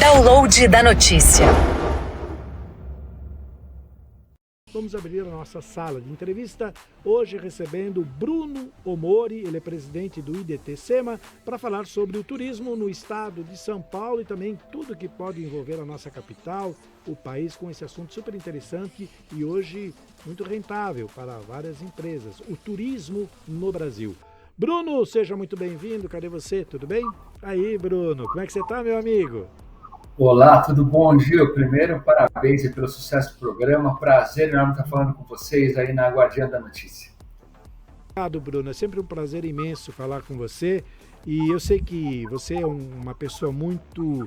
Download da notícia. Vamos abrir a nossa sala de entrevista, hoje recebendo Bruno Omori, ele é presidente do IDT-SEMA, para falar sobre o turismo no estado de São Paulo e também tudo que pode envolver a nossa capital, o país, com esse assunto super interessante e hoje muito rentável para várias empresas, o turismo no Brasil. Bruno, seja muito bem-vindo, cadê você? Tudo bem? Aí, Bruno, como é que você está, meu amigo? Olá, tudo bom, Gil? Primeiro, parabéns pelo sucesso do programa. Prazer enorme estar falando com vocês aí na Guardiã da Notícia. Obrigado, Bruno. É sempre um prazer imenso falar com você. E eu sei que você é uma pessoa muito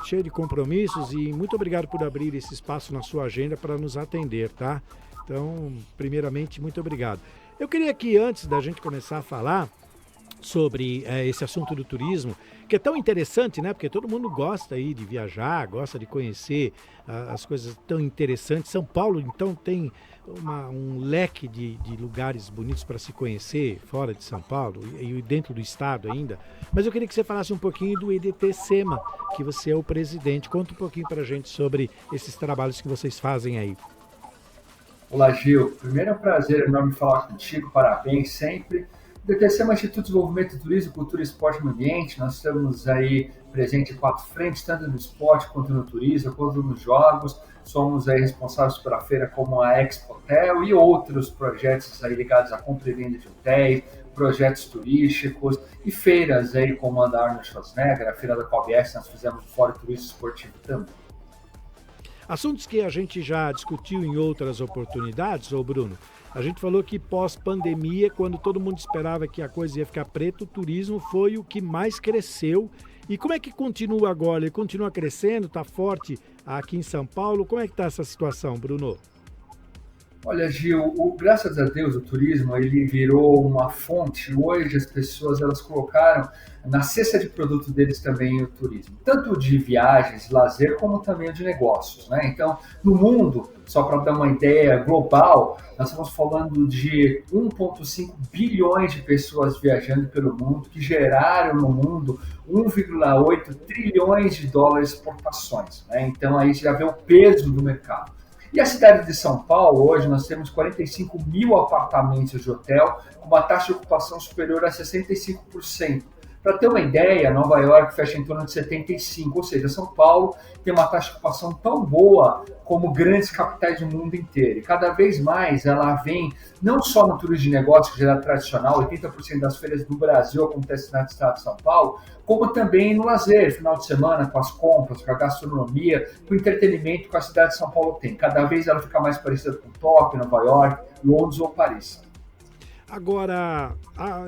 cheia de compromissos e muito obrigado por abrir esse espaço na sua agenda para nos atender, tá? Então, primeiramente, muito obrigado. Eu queria que, antes da gente começar a falar sobre esse assunto do turismo, que é tão interessante, né? Porque todo mundo gosta aí de viajar, gosta de conhecer as coisas tão interessantes. São Paulo, então, tem um leque de lugares bonitos para se conhecer fora de São Paulo e dentro do estado ainda. Mas eu queria que você falasse um pouquinho do IDT-SEMA, que você é o presidente. Conta um pouquinho para a gente sobre esses trabalhos que vocês fazem aí. Olá, Gil. Primeiro é um prazer enorme falar contigo. Parabéns sempre. O IDT-SEMA é Instituto de Desenvolvimento, Turismo, Cultura, Esporte e Meio Ambiente. Nós estamos aí presentes em 4 frentes, tanto no esporte, quanto no turismo, quanto nos jogos. Somos aí responsáveis pela feira como a Expo Hotel e outros projetos aí ligados à compra e venda de hotéis, projetos turísticos e feiras aí como a da Arnold Schwarzenegger, a feira da COBS, nós fizemos o Fórum Turismo Esportivo também. Assuntos que a gente já discutiu em outras oportunidades, ô Bruno. A gente falou que pós-pandemia, quando todo mundo esperava que a coisa ia ficar preta, o turismo foi o que mais cresceu. E como é que continua agora? Ele continua crescendo, está forte aqui em São Paulo? Como é que está essa situação, Bruno? Olha, Gil, graças a Deus o turismo ele virou uma fonte. Hoje as pessoas elas colocaram na cesta de produto deles também o turismo, tanto de viagens, lazer, como também de negócios, né? Então, no mundo, só para dar uma ideia global, nós estamos falando de 1,5 bilhões de pessoas viajando pelo mundo, que geraram no mundo 1,8 trilhões de dólares de exportações, né? Então, aí você já vê o peso do mercado. E a cidade de São Paulo, hoje, nós temos 45 mil apartamentos de hotel, com uma taxa de ocupação superior a 65%. Para ter uma ideia, Nova York fecha em torno de 75%, ou seja, São Paulo tem uma taxa de ocupação tão boa como grandes capitais do mundo inteiro. E cada vez mais ela vem, não só no turismo de negócios, que já é tradicional, 80% das feiras do Brasil acontecem no estado de São Paulo, como também no lazer, final de semana, com as compras, com a gastronomia, com o entretenimento que a cidade de São Paulo tem. Cada vez ela fica mais parecida com Tóquio, Nova York, Londres ou Paris. Agora,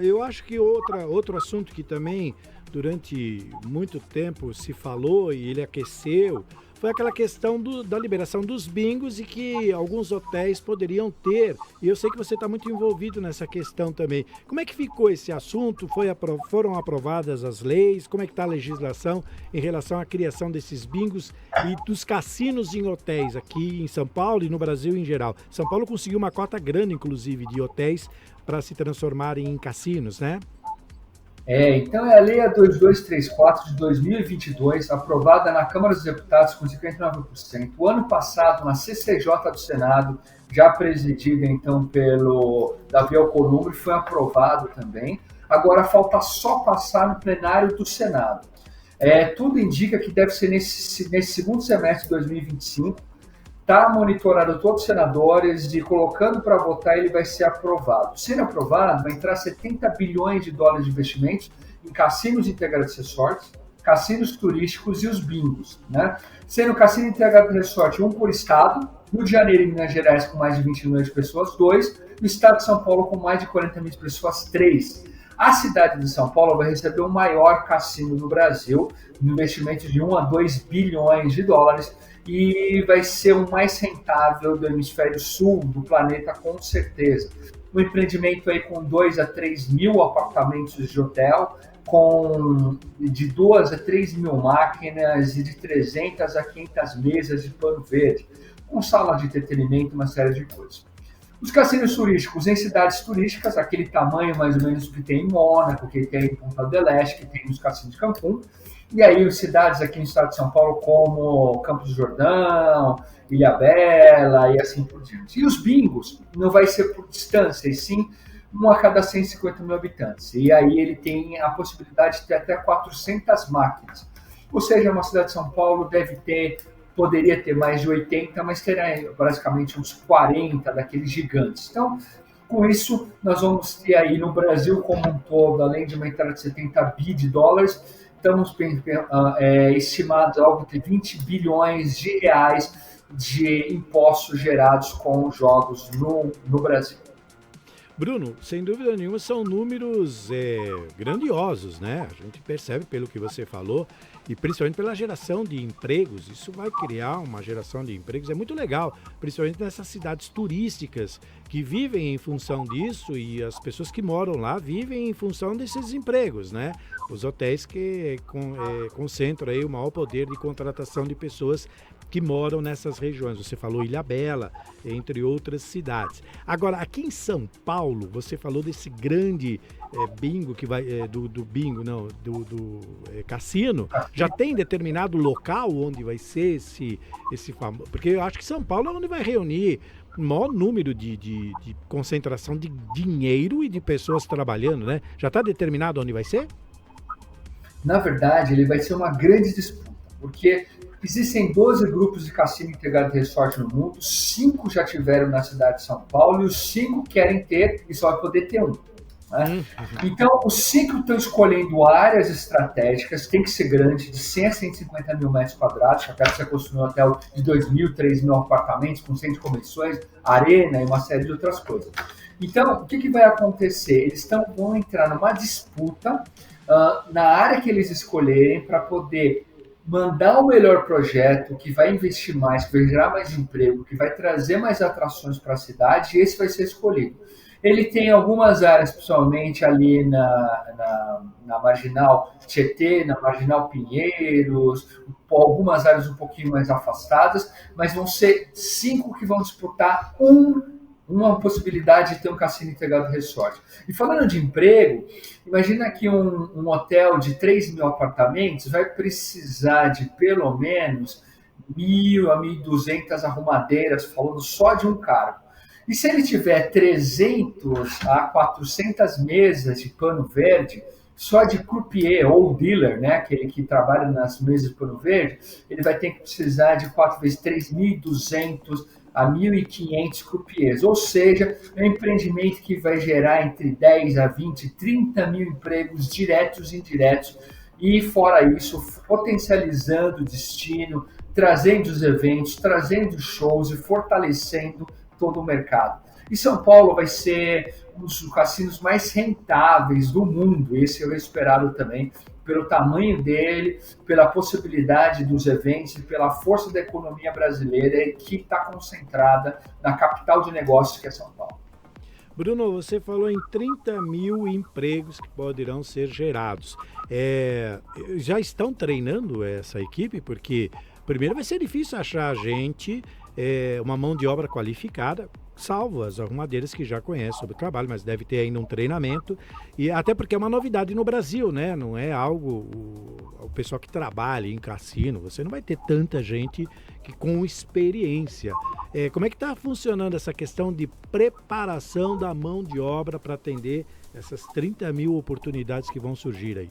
eu acho que outro assunto que também durante muito tempo se falou e ele aqueceu foi aquela questão da liberação dos bingos e que alguns hotéis poderiam ter. E eu sei que você está muito envolvido nessa questão também. Como é que ficou esse assunto? Foram aprovadas as leis? Como é que está a legislação em relação à criação desses bingos e dos cassinos em hotéis aqui em São Paulo e no Brasil em geral? São Paulo conseguiu uma cota grande, inclusive, de hotéis para se transformarem em cassinos, né? Então é a Lei 2234 de 2022, aprovada na Câmara dos Deputados com 59%. O ano passado, na CCJ do Senado, já presidida então pelo Davi Alcolumbre, foi aprovado também. Agora falta só passar no plenário do Senado. Tudo indica que deve ser nesse segundo semestre de 2025. Está monitorado todos os senadores e colocando para votar ele vai ser aprovado. Sendo aprovado, vai entrar 70 bilhões de dólares de investimentos em cassinos integrados de resorts, cassinos turísticos e os bingos, né? Sendo o cassino integrado de resort, um por estado, Rio de Janeiro e Minas Gerais com mais de 20 milhões de pessoas, 2, e o estado de São Paulo com mais de 40 mil pessoas, 3. A cidade de São Paulo vai receber o maior cassino do Brasil, um investimento de 1 a 2 bilhões de dólares, e vai ser o mais rentável do hemisfério sul do planeta, com certeza. Um empreendimento aí com 2 a 3 mil apartamentos de hotel, com de 2 a 3 mil máquinas e de 300 a 500 mesas de pano verde, com sala de entretenimento e uma série de coisas. Os cassinos turísticos em cidades turísticas, aquele tamanho mais ou menos que tem em Mônaco, que tem em Punta del Este, que tem nos cassinos de Cancún, E aí cidades aqui no estado de São Paulo como Campos do Jordão, Ilhabela e assim por diante. E os bingos não vai ser por distância, e sim um a cada 150 mil habitantes. E aí ele tem a possibilidade de ter até 400 máquinas. Ou seja, uma cidade de São Paulo poderia ter mais de 80, mas terá basicamente uns 40 daqueles gigantes. Então, com isso, nós vamos ter aí no Brasil como um todo, além de uma entrada de 70 bi de dólares, estamos estimados algo de 20 bilhões de reais de impostos gerados com os jogos no Brasil. Bruno, sem dúvida nenhuma são números grandiosos, né? A gente percebe pelo que você falou e principalmente pela geração de empregos. Isso vai criar uma geração de empregos, é muito legal, principalmente nessas cidades turísticas que vivem em função disso e as pessoas que moram lá vivem em função desses empregos, né? Os hotéis que concentram aí o maior poder de contratação de pessoas que moram nessas regiões. Você falou Ilhabela, entre outras cidades. Agora, aqui em São Paulo, você falou desse grande bingo que vai do bingo, não, do cassino. Já tem determinado local onde vai ser esse famoso? Porque eu acho que São Paulo é onde vai reunir o maior número de concentração de dinheiro e de pessoas trabalhando, né? Já está determinado onde vai ser? Na verdade, ele vai ser uma grande disputa, porque existem 12 grupos de cassino integrado de resort no mundo, 5 já tiveram na cidade de São Paulo e os 5 querem ter e só vai poder ter um. Né? Então, os 5 estão escolhendo áreas estratégicas, tem que ser grande, de 100 a 150 mil metros quadrados, já quero que você construir um hotel de 2 mil, 3 mil apartamentos, com centro de convenções, arena e uma série de outras coisas. Então, o que vai acontecer? Eles vão entrar numa disputa na área que eles escolherem para poder mandar o melhor projeto, que vai investir mais, que vai gerar mais emprego, que vai trazer mais atrações para a cidade, e esse vai ser escolhido. Ele tem algumas áreas, principalmente ali na Marginal Tietê, na Marginal Pinheiros, algumas áreas um pouquinho mais afastadas, mas vão ser 5 que vão disputar uma possibilidade de ter um cassino integrado resort. E falando de emprego, imagina que um hotel de 3 mil apartamentos vai precisar de pelo menos 1.000 a 1.200 arrumadeiras, falando só de um cargo. E se ele tiver 300 a 400 mesas de pano verde, só de croupier ou dealer, né, aquele que trabalha nas mesas de pano verde, ele vai ter que precisar de 4 vezes 3.200 a 1.500 croupiers, ou seja, é um empreendimento que vai gerar entre 10 a 20, 30 mil empregos diretos e indiretos, e fora isso, potencializando o destino, trazendo os eventos, trazendo shows e fortalecendo todo o mercado. E São Paulo vai ser um dos cassinos mais rentáveis do mundo, esse é o esperado também, pelo tamanho dele, pela possibilidade dos eventos e pela força da economia brasileira que está concentrada na capital de negócios que é São Paulo. Bruno, você falou em 30 mil empregos que poderão ser gerados. Já estão treinando essa equipe? Porque primeiro vai ser difícil achar gente, uma mão de obra qualificada, salvo as arrumadeiras que já conhecem sobre o trabalho, mas deve ter ainda um treinamento, e até porque é uma novidade no Brasil, né? Não é algo, o pessoal que trabalha em cassino, você não vai ter tanta gente com experiência. Como é que está funcionando essa questão de preparação da mão de obra para atender essas 30 mil oportunidades que vão surgir aí?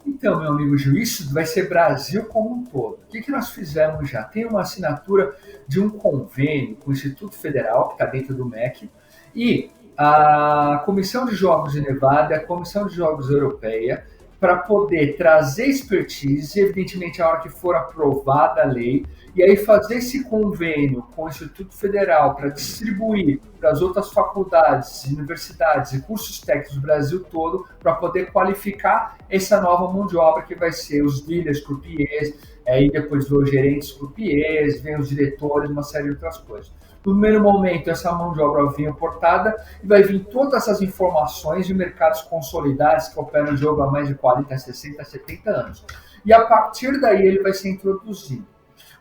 Então, meu amigo Gil, isso vai ser Brasil como um todo. O que nós fizemos já? Tem uma assinatura de um convênio com o Instituto Federal, que está dentro do MEC, e a Comissão de Jogos de Nevada, a Comissão de Jogos Europeia, para poder trazer expertise, evidentemente, a hora que for aprovada a lei, e aí fazer esse convênio com o Instituto Federal para distribuir para as outras faculdades, universidades e cursos técnicos do Brasil todo, para poder qualificar essa nova mão de obra que vai ser os dealers, croupiers, aí depois os gerentes croupiers, vem os diretores, uma série de outras coisas. No primeiro momento, essa mão de obra vem importada e vai vir todas essas informações de mercados consolidados que operam o jogo há mais de 40, 60, 70 anos. E a partir daí ele vai ser introduzido.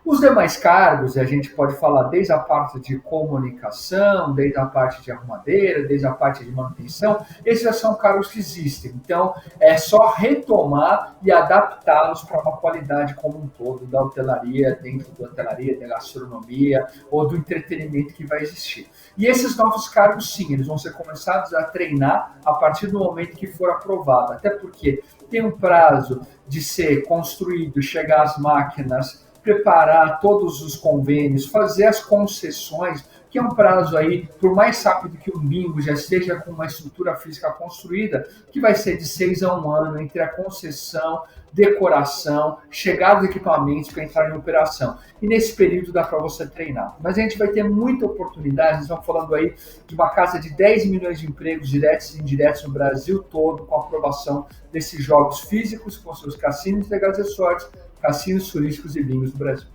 Os demais cargos, a gente pode falar desde a parte de comunicação, desde a parte de arrumadeira, desde a parte de manutenção, esses já são cargos que existem. Então, é só retomar e adaptá-los para uma qualidade como um todo da hotelaria, dentro da hotelaria, da gastronomia ou do entretenimento que vai existir. E esses novos cargos, sim, eles vão ser começados a treinar a partir do momento que for aprovado. Até porque tem um prazo de ser construído, chegar às máquinas, preparar todos os convênios, fazer as concessões, que é um prazo aí, por mais rápido que o bingo já esteja com uma estrutura física construída, que vai ser de 6 a 1 ano entre a concessão, decoração, chegada dos equipamentos para entrar em operação. E nesse período dá para você treinar. Mas a gente vai ter muita oportunidade, nós estamos falando aí de uma casa de 10 milhões de empregos diretos e indiretos no Brasil todo, com a aprovação desses jogos físicos, com seus cassinos legais e sortes, cassinos turísticos e bingos do Brasil.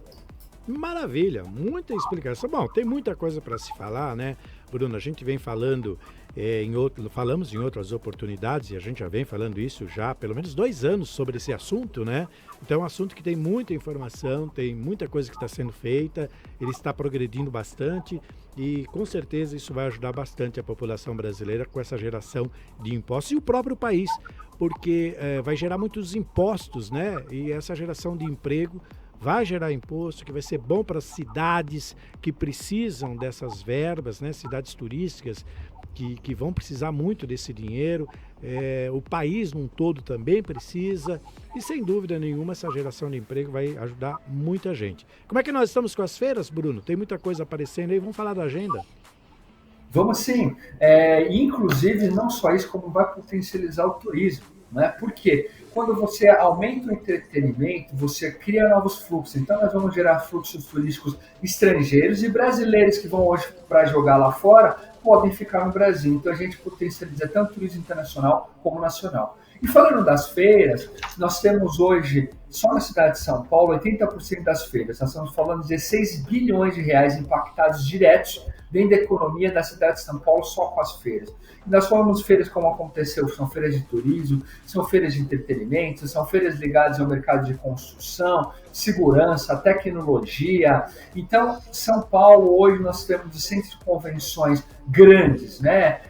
Maravilha, muita explicação. Bom, tem muita coisa para se falar, né, Bruno? A gente vem falando falamos em outras oportunidades e a gente já vem falando isso já há pelo menos 2 anos sobre esse assunto, né? Então é um assunto que tem muita informação, tem muita coisa que está sendo feita, ele está progredindo bastante e com certeza isso vai ajudar bastante a população brasileira com essa geração de impostos e o próprio país, porque vai gerar muitos impostos, né? E essa geração de emprego vai gerar imposto, que vai ser bom para as cidades que precisam dessas verbas, né? Cidades turísticas que vão precisar muito desse dinheiro, o país num todo também precisa e sem dúvida nenhuma essa geração de emprego vai ajudar muita gente. Como é que nós estamos com as feiras, Bruno? Tem muita coisa aparecendo aí, vamos falar da agenda? Vamos sim, inclusive não só isso, como vai potencializar o turismo, né? Por quê? Quando você aumenta o entretenimento, você cria novos fluxos. Então, nós vamos gerar fluxos turísticos estrangeiros e brasileiros que vão hoje para jogar lá fora podem ficar no Brasil. Então, a gente potencializa tanto o turismo internacional como nacional. E falando das feiras, nós temos hoje, só na cidade de São Paulo, 80% das feiras. Nós estamos falando de 16 bilhões de reais impactados diretos dentro da economia da cidade de São Paulo só com as feiras. E nós falamos feiras como aconteceu, são feiras de turismo, são feiras de entretenimento, são feiras ligadas ao mercado de construção, segurança, tecnologia. Então, São Paulo, hoje nós temos de centros de convenções grandes, né?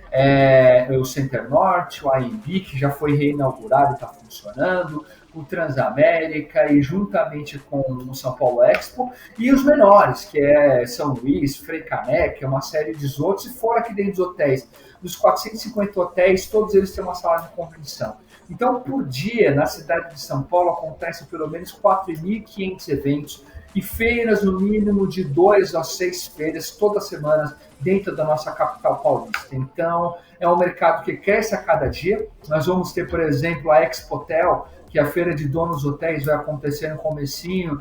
O Center Norte, o AMB, que já foi reinaugurado e está funcionando, o Transamérica e juntamente com o São Paulo Expo, e os menores, que é São Luís, Frei Caneca, uma série de outros, e fora aqui dentro dos hotéis. Dos 450 hotéis, todos eles têm uma sala de convenção. Então, por dia, na cidade de São Paulo, acontecem pelo menos 4.500 eventos e feiras, no mínimo, de 2 a 6 feiras toda semana dentro da nossa capital paulista. Então, é um mercado que cresce a cada dia. Nós vamos ter, por exemplo, a Expotel, que é a feira de donos hotéis vai acontecer no comecinho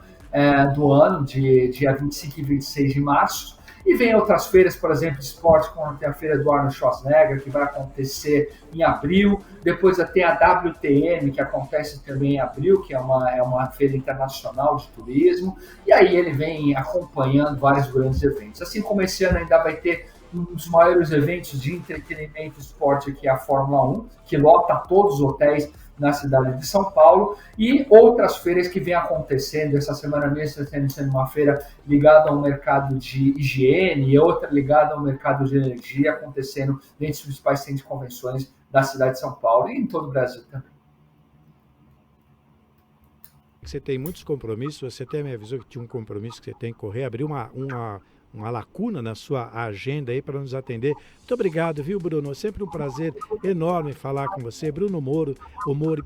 do ano, de dia 25 e 26 de março. E vem outras feiras, por exemplo, de esporte, como tem a feira do Arnold Schwarzenegger, que vai acontecer em abril. Depois tem a WTM, que acontece também em abril, que é uma feira internacional de turismo. E aí ele vem acompanhando vários grandes eventos. Assim como esse ano ainda vai ter um dos maiores eventos de entretenimento e esporte, que é a Fórmula 1, que lota todos os hotéis na cidade de São Paulo, e outras feiras que vêm acontecendo. Essa semana mesmo está sendo uma feira ligada ao mercado de higiene e outra ligada ao mercado de energia, acontecendo dentro dos principais centros de convenções da cidade de São Paulo e em todo o Brasil também. Você tem muitos compromissos, você até me avisou que tinha um compromisso que você tem que correr, abrir uma lacuna na sua agenda aí para nos atender. Muito obrigado, viu, Bruno? É sempre um prazer enorme falar com você. Bruno Moro,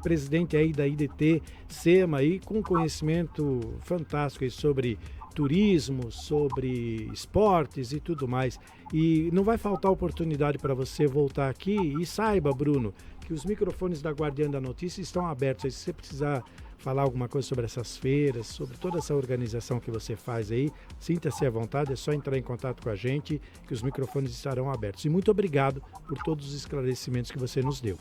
presidente aí da IDT SEMA, aí, com conhecimento fantástico aí sobre turismo, sobre esportes e tudo mais. E não vai faltar oportunidade para você voltar aqui. E saiba, Bruno, que os microfones da Guardiã da Notícia estão abertos. Aí, se você precisar falar alguma coisa sobre essas feiras, sobre toda essa organização que você faz aí, sinta-se à vontade, é só entrar em contato com a gente, que os microfones estarão abertos. E muito obrigado por todos os esclarecimentos que você nos deu.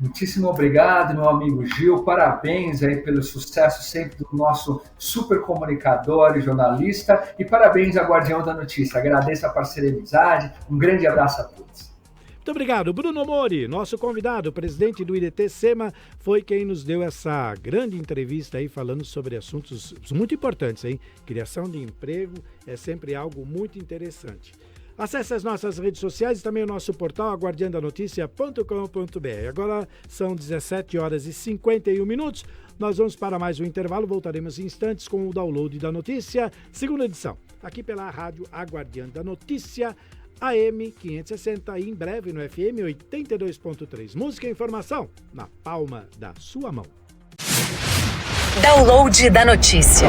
Muitíssimo obrigado, meu amigo Gil, parabéns aí pelo sucesso sempre do nosso super comunicador e jornalista, e parabéns ao Guardião da Notícia. Agradeço a parceria e amizade, um grande abraço a todos. Muito obrigado. Bruno Mori, nosso convidado, presidente do IDT SEMA, foi quem nos deu essa grande entrevista aí falando sobre assuntos muito importantes, hein? Criação de emprego é sempre algo muito interessante. Acesse as nossas redes sociais e também o nosso portal aguardandanoticia.com.br. Agora são 17 horas e 51 minutos. Nós vamos para mais um intervalo. Voltaremos em instantes com o download da notícia, segunda edição, aqui pela rádio Aguardando a Notícia, AM 560 e em breve no FM 82.3. Música e informação na palma da sua mão. Download da notícia.